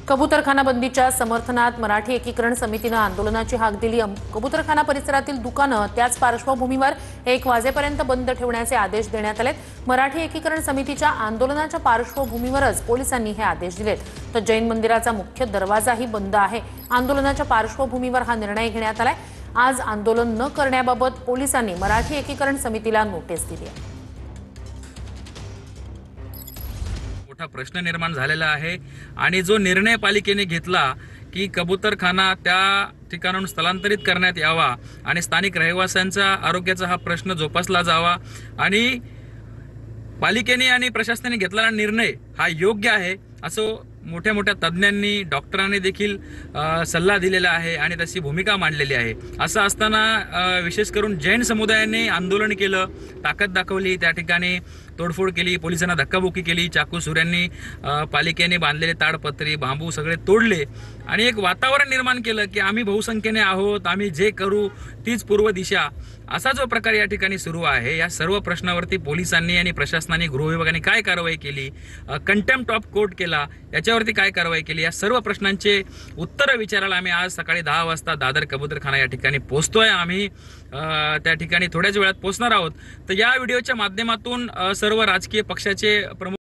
कबूतरखाना बंदीच्या समर्थनात मराठी एकीकरण समितीने आंदोलनाची हाक दिली। कबूतरखाना परिसरातील दुकानं त्याच पार्श्वभूमीवर 1 वाजेपर्यंत बंद ठेवण्याचे आदेश देण्यात आलेत। मराठी एकीकरण समितीच्या आंदोलनाच्या पार्श्वभूमीवरच पोलिसांनी हे आदेश दिलेत। तर जैन मंदिराचा मुख्य दरवाजाही बंद आहे। आंदोलनाच्या पार्श्वभूमीवर हा निर्णय घेण्यात आलाय। आज आंदोलन न करण्याबाबत पोलिसांनी मराठी एकीकरण समितीला नोटीस दिली आहे। मोठा प्रश्न निर्माण झालेला आहे आणि जो निर्णय पालिकेने घेतला की कबूतरखाना त्या ठिकाणाहून स्थलांतरित करण्यात यावा आणि स्थानिक रहिवाशांच्या आरोग्याचा हा प्रश्न जोपासला जावा आणि पालिकेने आणि प्रशासनाने घेतलेला निर्णय हा योग्य आहे असं मोठ्या मोठ्या तज्ञांनी डॉक्टरांनी देखील सल्ला दिलेला आहे आणि तशी भूमिका मांडलेली आहे। असं असताना विशेष करून जैन समुदायाने आंदोलन केलं, ताकद दाखवली, त्या ठिकाणी तोडफोड केली, पोलिसांना धक्काबुक्की केली, चाकू सुऱ्यांनी पालिकेने बांधलेले ताडपत्री बांबू सगळे तोडले आणि एक वातावरण निर्माण केलं की आम्ही बहुसंख्येने आहोत, आम्ही जे करू तीच पूर्व दिशा, असा जो प्रकार या ठिकाणी सुरू आहे। या सर्व प्रश्नावरती पोलिसांनी आणि प्रशासनाने गृह विभागाने काय कारवाई केली, कंटेम्प्ट ऑफ कोर्ट केला, याच्यावरती काय कारवाई केली, या सर्व प्रश्नांचे उत्तर विचारायला आम्ही आज सकाळी 10 वाजता दादर कबूतरखाना या ठिकाणी पोहोचतोय। आम्ही त्या ठिकाणी थोड्याच वेळात पोहोचणार आहोत। तर या व्हिडिओच्या माध्यमातून सर्व राजकीय पक्षाचे प्रमुख